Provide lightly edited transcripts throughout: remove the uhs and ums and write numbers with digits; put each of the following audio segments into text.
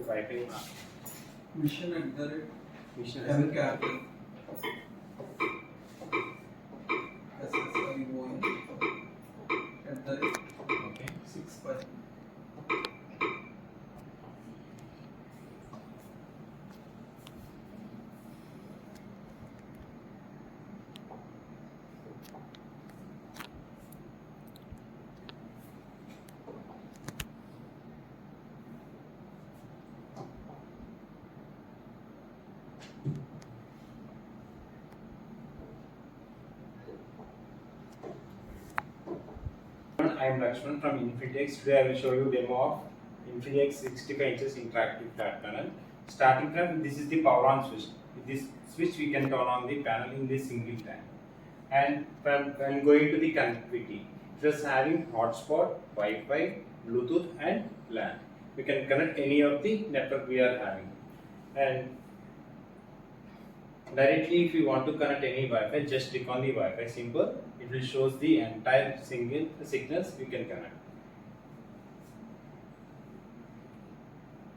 Wi-Fi mission at the rate mission MCAP SSION at the rate okay 65. I am Lakshman from Infitex. Today I will show you demo of Infitex 65 inches interactive flat panel. Starting from this is the power on switch. With this switch we can turn on the panel in the single time. And when going to the connectivity, just having hotspot, Wi-Fi, Bluetooth and LAN. We can connect any of the network we are having. And directly if you want to connect any Wi-Fi, just click on the Wi-Fi symbol. It will shows the entire single signals we can connect.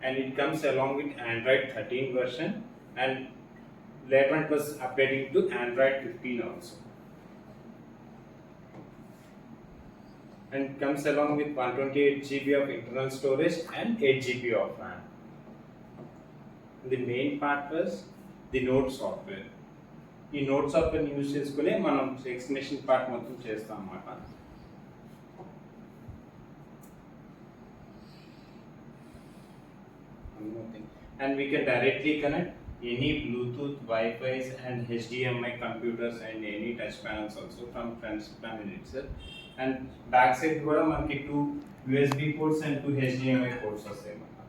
And it comes along with Android 13 version, and later on it was updated to Android 15 also. And it comes along with 128 GB of internal storage and 8 GB of RAM. The main part was the Node software. ఈ note software use చేసుకుని మనం explanation part మొత్తం చేస్తాం అన్నమాట. And we can directly connect any Bluetooth, Wi-Fi's and HDMI computers and any touch panels also from front panel itself. And back side కూడా మనకి 2 USB ports and 2 HDMI ports వస్తాయి అన్నమాట.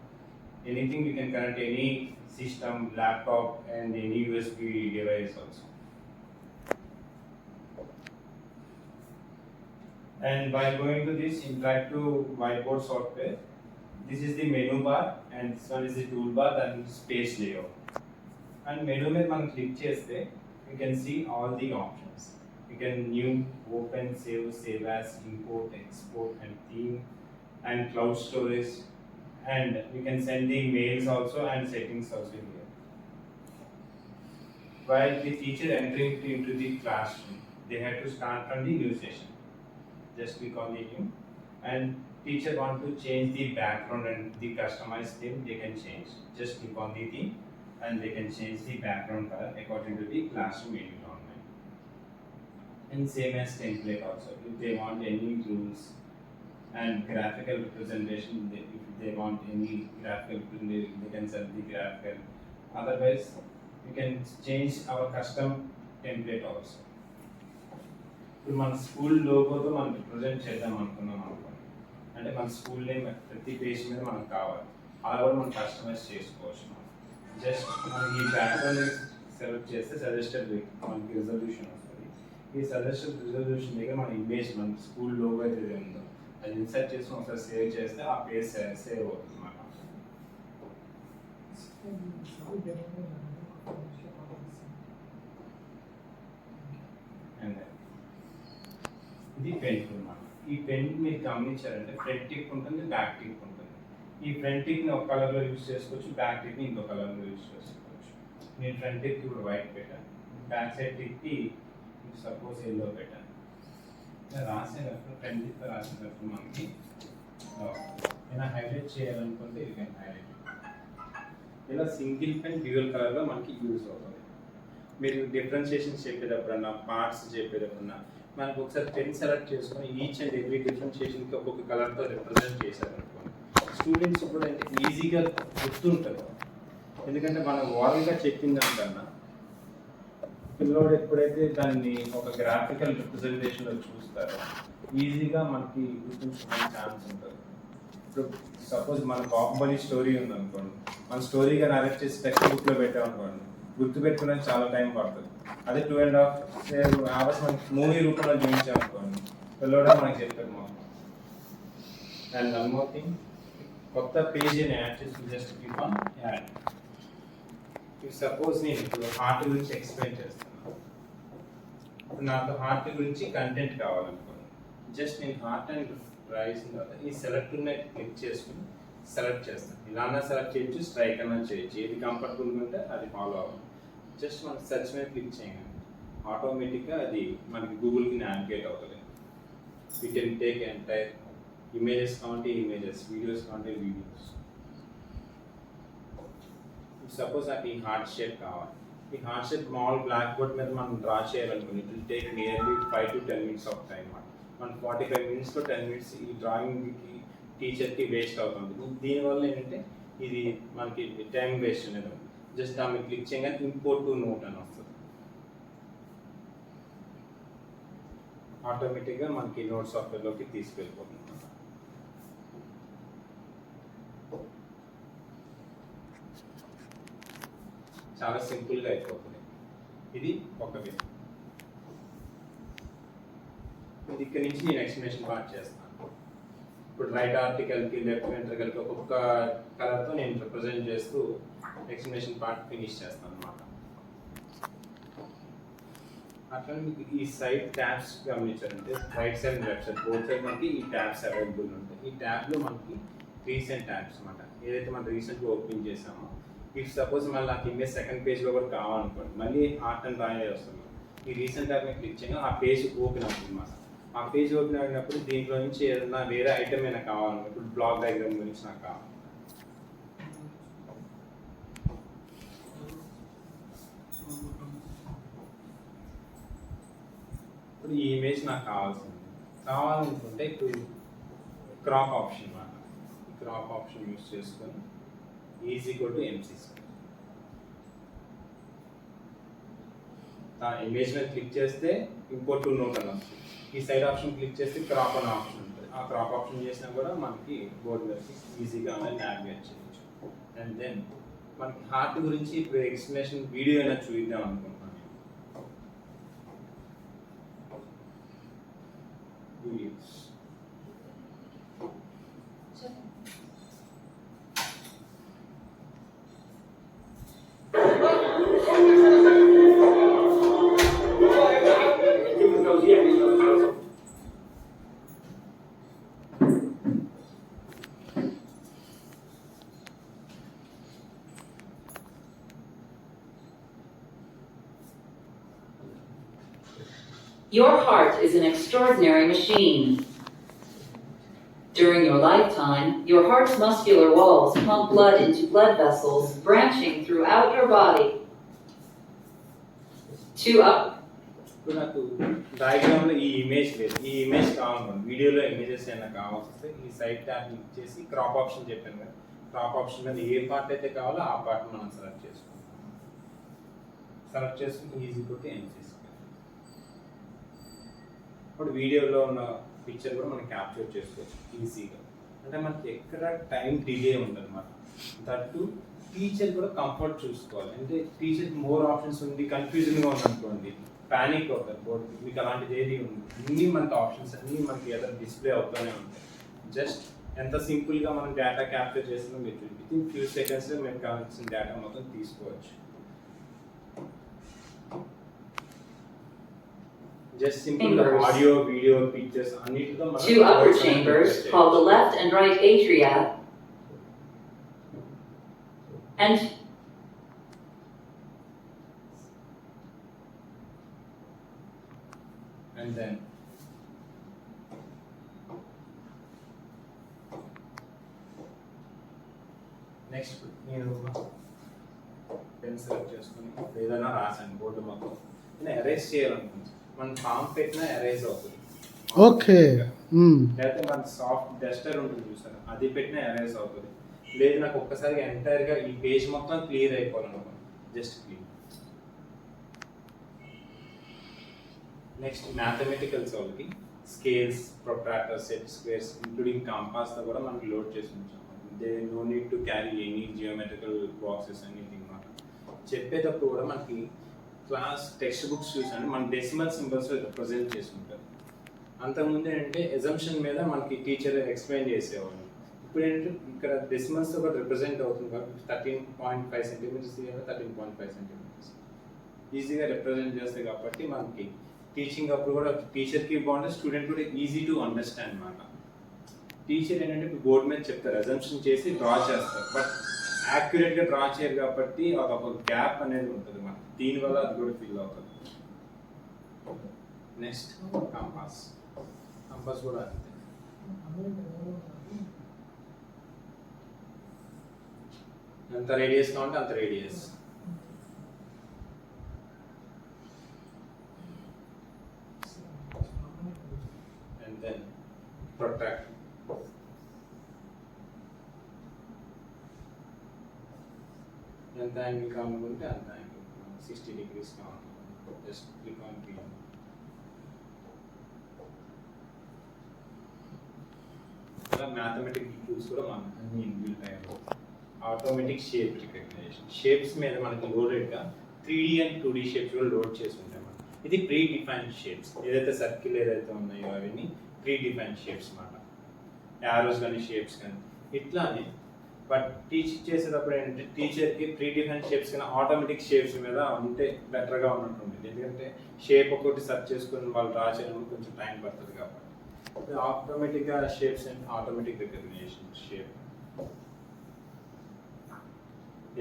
Anything we can connect any system, laptop and any USB device also. And by going to this interactive whiteboard software, this is the menu bar and this one is the toolbar and space layout. And menu में మనం click చేస్తే you can see all the options. You can new, open, save as, import, export and theme and cloud storage, and we can send the mails also and settings also here. While the teacher entering into the classroom, they have to start from the new session. Just click on the new, and teacher want to change the background and the customized theme, they can change. Just click on the theme and they can change the background color according to the classroom environment. And same as template also, if they want any rules and graphical representation, if they want any graphical representation, they can set the graphical. Otherwise you can change our custom template also. ఇప్పుడు మన school లోగోతో మనం represent చేద్దాం అనుకున్నాం అనుకోండి, అంటే మన school name ప్రతి page మీద మనకు కావాలి, అలా కూడా మనం కస్టమైజ్ చేసుకోవచ్చు. జస్ట్ మనకి ఈ బ్యాక్గ్రౌండ్ సెలెక్ట్ చేస్తే సజెస్టెడ్ మనకి రిజల్యూషన్ వస్తుంది. ఈ సజెస్టెడ్ రిజల్యూషన్ దగ్గర మన ఇమేజ్ మన స్కూల్ లోగో అయితే ఉందో అది ఇన్సర్ట్ చేసుకుని ఒకసారి సేవ్ చేస్తే ఆ పేజ్ సేవ్ అవుతుంది అన్నమాట. ఇది పెన్ అన్నమాట. ఈ పెన్ మీరు గమనించారంటే ఫ్రంట్ టిప్ ఉంటుంది, బ్యాక్ టిప్ ఉంటుంది. ఈ ఫ్రంట్ టిప్ని ఒక కలర్లో యూజ్ చేసుకోవచ్చు, బ్యాక్ టిప్ని ఇంకో కలర్లో యూజ్ చేసుకోవచ్చు. నేను ఫ్రంట్ టిప్కి ఇప్పుడు వైట్ పెట్టాను, బ్యాక్ సైడ్ టిప్కి సపోజ్ ఎల్లో పెట్టాను. రాసేటప్పుడు ఫ్రంట్ టిప్ రాసేటప్పుడు మనకి ఏదైనా హైలైట్ చేయాలనుకుంటే ఇది కెన్ హైలైట్. ఇలా సింగిల్ పెన్ డ్యూయల్ కలర్లో మనకి యూజ్ అవుతుంది. మీరు డిఫరెన్షియేషన్ చెప్పేటప్పుడన్నా, పార్ట్స్ చెప్పేటప్పుడన్నా మనకు ఒకసారి పెన్ సెలెక్ట్ చేసుకొని ఈచ్ అండ్ ఎవ్రీ డిఫరెన్షియేషన్కి ఒక్కొక్క కలర్తో రిప్రజెంట్ చేశారనుకోండి, స్టూడెంట్స్ కూడా అంటే ఈజీగా గుర్తుంటుంది. ఎందుకంటే మనం ఓరల్గా చెప్పిన దానికన్నా పిల్లోడు ఎప్పుడైతే దాన్ని ఒక గ్రాఫికల్ రిప్రజెంటేషన్లో చూస్తారో ఈజీగా మనకి గుర్తుంచుకునే ఛాన్స్ ఉంటుంది. ఇప్పుడు సపోజ్ మన బాహుబలి స్టోరీ ఉందనుకోండి, మన స్టోరీగా నరేట్ చేసి టెక్స్ట్ బుక్లో పెట్టామనుకోండి, గుర్తుపెట్టుకోవడానికి చాలా టైం పడుతుంది. అదే 2.5 hours మనకి మూవీ రూపంలో చూపించామనుకోండి, పిల్లడా మనకి చెప్పారు మాకు. అండ్ వన్ మోర్ థింగ్, కొత్త పేజీని యాడ్ చేసి just click on add. If suppose నేను ఇప్పుడు హార్ట్ గురించి ఎక్స్ప్లెయిన్ చేస్తాను, నాకు హార్ట్ గురించి కంటెంట్ కావాలనుకోండి, జస్ట్ నేను హార్ట్ అండ్ రాసిన తర్వాత ఈ సెలెక్ట్ క్లిక్ చేసుకుని సెలెక్ట్ చేస్తాం. ఇలా అన్నా సెలెక్ట్ చేయొచ్చు, స్ట్రైక్ అన్నా చేయొచ్చు, ఏది కంఫర్టబుల్ ఉంటే అది ఫాలో అవ్వాలి. జస్ట్ మనం సెర్చ్ మీద క్లిక్ చేయగానే ఆటోమేటిక్గా అది మనకి గూగుల్కి నావిగేట్ అవుతుంది. You can take entire images కావాలంటే ఇమేజెస్, వీడియోస్ కావాలంటే వీడియోస్. సపోజ్ నాకు ఈ హార్ట్ షేప్ కావాలి, ఈ హార్ట్ షేప్ మామూలు బ్లాక్ బోర్డ్ మీద మనం డ్రా చేయాలనుకుని it will take nearly 5 to 10 minutes of time అన్నమాట. మన 45 minutesలో 10 minutes ఈ డ్రాయింగ్కి టీచర్కి వేస్ట్ అవుతుంది. దీనివల్ల ఏంటంటే ఇది మనకి టైం వేస్ట్ అనేది ఉంది. జస్ట్ దాన్ని క్లిక్ చేయగానే ఇంపోర్ట్ టు నోట్ అని వస్తుంది. ఆటోమేటిక్గా మనకి నోట్ సాఫ్ట్వేర్లోకి తీసుకెళ్ళిపోతుంది. చాలా సింపుల్గా అయిపోతుంది. ఇది ఒక వే. ఇది ఇక్కడ నుంచి నేను ఎక్స్ప్లెనేషన్ పార్ట్ చేస్తాను. ఇప్పుడు రైట్ ఆర్టికల్కి లెఫ్ట్ వెంట్రికల్కి ఒక్కొక్క కలర్తో నేను రిప్రజెంట్ చేస్తూ ఎక్స్ప్లెనేషన్ పార్ట్ ఫినిష్ చేస్తాను అన్నమాట. అట్లా మీకు ఈ సైడ్ ట్యాబ్స్ గమనించారంటే right side and left side both side మనకి ఈ ట్యాబ్స్ అవైలబుల్ ఉంటాయి. ఈ ట్యాబ్లో మనకి రీసెంట్ ట్యాబ్స్ అన్నమాట. ఏదైతే మనం రీసెంట్గా ఓపెన్ చేసామో, ఇఫ్ సపోజ్ మళ్ళీ నాకు ఇమేజ్ సెకండ్ పేజ్లో కూడా కావాలనుకోండి, మళ్ళీ ఆర్ట్ అండ్ డ్రాయింగ్ వస్తుంది. ఈ రీసెంట్ ట్యాబ్ మీద క్లిక్ చేయగా ఆ పేజ్ ఓపెన్ అవుతుంది అన్నమాట. ఆ పేజ్ ఓపెన్ అయినప్పుడు దీంట్లో నుంచి ఏదైనా వేరే ఐటమ్ అయినా కావాలన్నా, ఇప్పుడు బ్లాక్ డయాగ్రామ్ గురించి నాకు కావాలి, ఇప్పుడు ఈ ఇమేజ్ నాకు కావాలనుకుంటే ఇప్పుడు క్రాప్ ఆప్షన్ అన్నమాట. ఈ క్రాప్ ఆప్షన్ యూస్ చేసుకొని ఈజీ టు ఎంసీ ఇమేజ్ మీద క్లిక్ చేస్తే ఇంపోర్ట్ టు నోట్ అని వస్తుంది. ఈ సైడ్ ఆప్షన్ క్లిక్ చేస్తే క్రాప్ అనే ఆప్షన్ ఉంటుంది. ఆ క్రాప్ ఆప్షన్ చేసినా కూడా మనకి బోర్డు మీదకి ఈజీగా నావిగేట్ చేయొచ్చు. అండ్ దెన్ మనకి హార్ట్ గురించి ఇప్పుడు ఎక్స్ప్లెనేషన్ వీడియో అయినా చూద్దాం అనుకుంటున్నాను. Videos Your heart is an extraordinary machine. During your lifetime, your heart's muscular walls pump blood into blood vessels branching throughout your body. ఇప్పుడు నాకు డయాగ్రామ్లో ఈ ఇమేజ్ లేదు, ఈ ఇమేజ్ కావాలనుకోండి, వీడియోలో ఇమేజెస్ ఏమైనా కావాల్సి వస్తే ఈ సైడ్ ట్యాబ్ క్లిక్ చేసి క్రాప్ ఆప్షన్ చెప్పాను కదా, క్రాప్ ఆప్షన్ మీద ఏ పార్ట్ అయితే కావాలో ఆ పార్ట్ మనం సెలెక్ట్ చేసుకుంటాం. సెలెక్ట్ చేసుకుని ఈజీ కొట్టి ఏం చేసుకోవాలి. ఇప్పుడు వీడియోలో ఉన్న పిక్చర్ కూడా మనం క్యాప్చర్ చేసుకోవచ్చు ఈజీగా. అంటే మనకి ఎక్కడ టైం డిలే ఉందన్నమాట. దట్టు టీచర్ కూడా కంఫర్ట్ చూసుకోవాలి. అంటే టీచర్ మోర్ ఆప్షన్స్ ఉంది, కన్ఫ్యూజన్గా ఉందనుకోండి, ప్యానిక్ అవుతారు బోర్డు. మీకు అలాంటిది ఏది ఉంది, అన్నీ మనకి ఆప్షన్స్ అన్నీ మనకి ఏదో డిస్ప్లే అవుతూనే ఉంటాయి. జస్ట్ ఎంత సింపుల్గా మనం డేటా క్యాప్చర్ చేస్తుందో మీరు విత్ ఇన్ ఫ్యూ సెకండ్స్లో మీకు కావాల్సిన డేటా మొత్తం తీసుకోవచ్చు. Just simple audio, video, pictures, అన్నిటితో మనం 2 upper chambers called the left and right atria and then next నేను పెన్ సెలెక్ట్ చేసుకుని ఏదైనా రాసాను బోర్డు మొత్తం నేను ఎరేజ్ చేయాలనుకుంటున్నాను. మనం ఫామ్ పెట్టినా ఎరేజ్ అవుతుంది. ఓకే. లేకపోతే మన సాఫ్ట్ డస్టర్ ఉంటుంది చూసారు, అది పెట్టినా ఎరేజ్ అవుతుంది. లేదు నాకు ఒక్కసారి ఎంటైర్గా ఈ పేజ్ మొత్తం క్లియర్ అయిపోవాలనుకోండి, జస్ట్ క్లియర్. నెక్స్ట్ మ్యాథమెటికల్స్ వాళ్ళకి scales, protractor, set squares including కంపాస్తో కూడా మనకి లోడ్ చేసి ఉంచాం. They no need to carry any geometrical boxes anything మాట. చెప్పేటప్పుడు కూడా మనకి క్లాస్ టెక్స్ట్ బుక్స్ చూసాను మన డెసిమల్ సింబల్స్ రిప్రజెంట్ చేసుకుంటారు. అంతకుముందు ఏంటంటే ఎజంప్షన్ మీద మనకి టీచర్ ఎక్స్ప్లెయిన్ చేసేవాళ్ళు. ఇప్పుడు ఏంటంటే ఇక్కడ డెసిమల్స్తో కూడా రిప్రజెంట్ అవుతుంది కాబట్టి 13.5 సెంటీమీటర్స్ 13.5 సెంటీమీటర్స్ ఈజీగా రిప్రజెంట్ చేస్తాయి. కాబట్టి మనకి టీచింగ్ అప్పుడు కూడా టీచర్కి బాగుంటుంది, స్టూడెంట్ కూడా ఈజీ టు అండర్స్టాండ్ అన్నమాట. టీచర్ ఏంటంటే ఇప్పుడు బోర్డు మీద చెప్తారు, అజంప్షన్ చేసి డ్రా చేస్తారు, బట్ యాక్యురేట్గా డ్రా చేయరు కాబట్టి అదొక గ్యాప్ అనేది ఉంటుంది మనకి, దీనివల్ల అది కూడా ఫీల్ అవుతుంది. Next compass. కంపాస్ కూడా అంతే. ఎంత రేడియస్ కావాలంటే అంత రేడియస్. And then protract. ఎంత యాంగిల్ కావాలనుకుంటే అంత యాంగిల్, 60 degrees కావాలి, జస్ట్ క్లిక్ ఆన్ పీ. ఇలా మ్యాథమెటిక్ టూల్స్ కూడా మనం అన్ని ఇన్బిల్ట్ అయ్యాయి. ఆటోమేటిక్ షేప్ రికగ్నిషన్, షేప్స్ మీద మనకి లోడెడ్గా 3D అండ్ 2D షేప్స్ కూడా లోడ్ చేసి ఉంటాయి మనం. ఇది ప్రీ డిఫైన్డ్ షేప్స్, ఏదైతే సర్కిల్ ఏదైతే ఉన్నాయో అవన్నీ ప్రీ డిఫైన్డ్ షేప్స్ అన్నమాట, యారోస్ కానీ షేప్స్ కానీ ఇట్లానే. బట్ టీచ్ చేసేటప్పుడు ఏంటంటే టీచర్కి ప్రీ డిఫైన్డ్ షేప్స్ కానీ ఆటోమేటిక్ షేప్స్ మీద ఉంటే బెటర్గా ఉన్నట్టు ఉంటుంది, ఎందుకంటే షేప్ ఒకటి సెర్చ్ చేసుకుని వాళ్ళు డ్రా చేయడం కొంచెం టైం పడుతుంది కాబట్టి. ఆటోమేటిక్గా shapes and automatic recognition shape.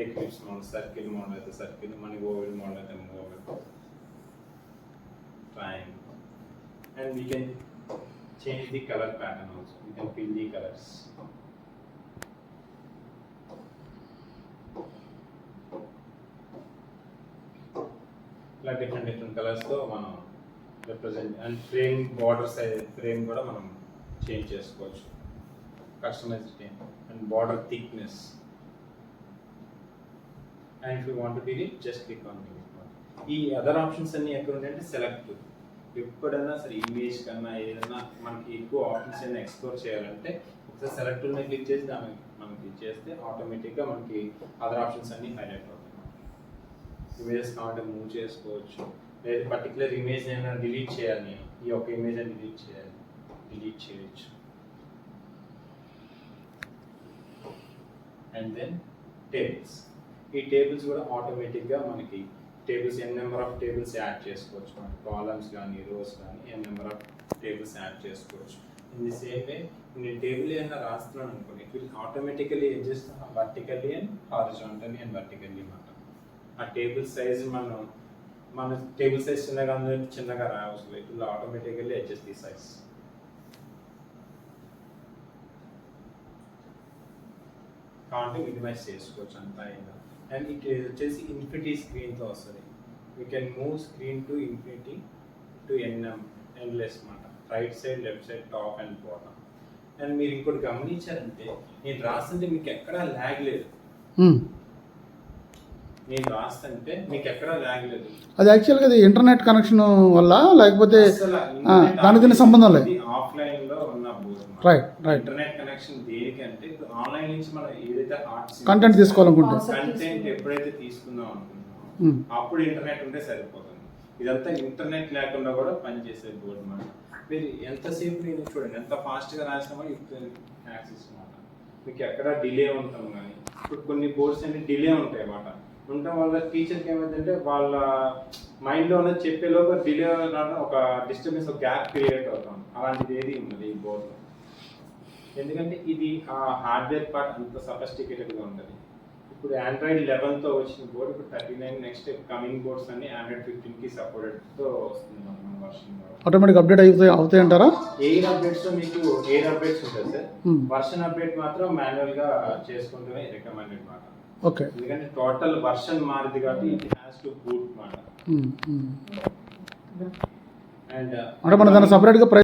Eclipse model, circle model అయితే సర్కిల్, మనకి ఓవెల్ మోడల్ అయితే oval, triangle. And we can change the colour pattern also, we can fill the colours. ఇలా డిఫరెంట్ డిఫరెంట్ కలర్స్తో మనం represent. And frame border size frame కూడా మనం change చేసుకోవచ్చు, customized frame. And border thickness. And if you want to delete just click on delete. ఈ other options అన్ని ఎక్కడ ఉంటాయంటే సెలెక్ట్. ఎప్పుడైనా సరే ఇమేజ్ కన్నా ఏదైనా మనకి ఎక్కువ ఆప్షన్స్ అయినా ఎక్స్ప్లోర్ చేయాలంటే ఒకసారి సెలెక్ట్ మీద క్లిక్ చేసి దాన్ని మనం క్లిక్ చేస్తే ఆటోమేటిక్గా మనకి అదర్ ఆప్షన్స్ అన్ని హైలైట్ అవుతాయి. ఇమేజెస్ కావాలంటే మూవ్ చేసుకోవచ్చు, లేదా పర్టికులర్ ఇమేజ్ అయినా డిలీట్ చేయాలి, నేను ఈ ఒక్క ఇమేజ్ అని డిలీట్ చేయాలి, డిలీట్ చేయొచ్చు. And then tables. ఈ టేబుల్స్ కూడా ఆటోమేటిక్గా మనకి tables n number of tables add చేసుకోవచ్చు, మనకి కాలమ్స్ కానీ రోస్ కానీ n number of tables add చేసుకోవచ్చు. ఇన్ ది సేమ్ వే నేను టేబుల్ ఏమైనా రాస్తున్నాను అనుకోండి, it will automatically adjust vertically and horizontally and vertically అన్నమాట. ఆ టేబుల్ సైజ్ మన టేబుల్ సైజ్ చిన్నగా ఉందంటే చిన్నగా రావచ్చు, it will automatically adjust the size. కాబట్టి మినిమైజ్ చేసుకోవచ్చు అంతా అయినా. అండ్ ఇట్ వచ్చేసి ఇన్ఫినిటీ స్క్రీన్తో వస్తుంది. We can move screen to infinity to endless అన్నమాట, right side left side top and bottom. And మీరు ఇంకోటి గమనించారంటే నేను రాస్తుంటే మీకు ఎక్కడా ల్యాగ్ లేదు, నేను రాస్తుంటే మీకు ఎక్కడా ల్యాగ్ లేదు. అది యాక్చువల్గా అది ఇంటర్నెట్ కనెక్షన్ వల్ల, లేకపోతే దానికి సంబంధం లేదు, ఆఫ్లైన్ లో ఉన్న board. Right right. Internet connection దేనికంటే ఆన్లైన్ నుంచి మనం ఏదైతే ఆర్ట్స్ కంటెంట్ తీసుకోవాలనుకుంటే, కంటెంట్ ఎప్పుడైతే తీసుకుందాం అనుకుంటున్నామో అప్పుడు ఇంటర్నెట్ ఉంటే సరిపోతుంది. ఇదంతా ఇంటర్నెట్ లేకుండా కూడా పనిచేసే బోర్డు అన్నమాట. మీరు ఎంతసేపు నేను చూడండి ఎంత ఫాస్ట్గా రాసామో యాక్సెస్ అన్నమాట, మీకు ఎక్కడ డిలే ఉంటాం. కానీ ఇప్పుడు కొన్ని బోర్డ్స్ అన్ని డిలే ఉంటాయి అన్నమాట. ఉండటం వల్ల టీచర్కి ఏమైందంటే వాళ్ళ మైండ్లో ఉన్నది చెప్పేలోపు డిలే ఒక డిస్టర్బెన్స్, ఒక గ్యాప్ క్రియేట్ అవుతాం. అలాంటిది ఏది ఉన్నది ఈ బోర్డులో, ఎందుకంటే ఇది ఆ హార్డ్వేర్ పార్ట్ అంత సఫిస్టికేటెడ్గా ఉంటుంది. ఇప్పుడు ఆండ్రాయిడ్ 11తో వచ్చిన బోర్డు ఇప్పుడు 39, నెక్స్ట్ కమింగ్ బోర్డ్స్ అన్ని ఆండ్రాయిడ్ 15కి సపోర్టెడ్తో వస్తుంది మన వర్షన్. ఆటోమేటిక్ అప్డేట్ అవుతాయి అంటారా? ఎయిర్ అప్డేట్స్ మీకు ఎయిర్ అప్డేట్స్ ఉంటుంది సార్, వర్షన్ అప్డేట్ మాత్రం మాన్యువల్గా చేసుకుంటూనే రికమెండెడ్ మాట. ఓకే, ఎందుకంటే టోటల్ వర్షన్ మారింది కాబట్టి ఇట్ హ్యాస్ టు బూట్ మాట. అండ్ అంటే మనం దాన్ని సపరేట్గా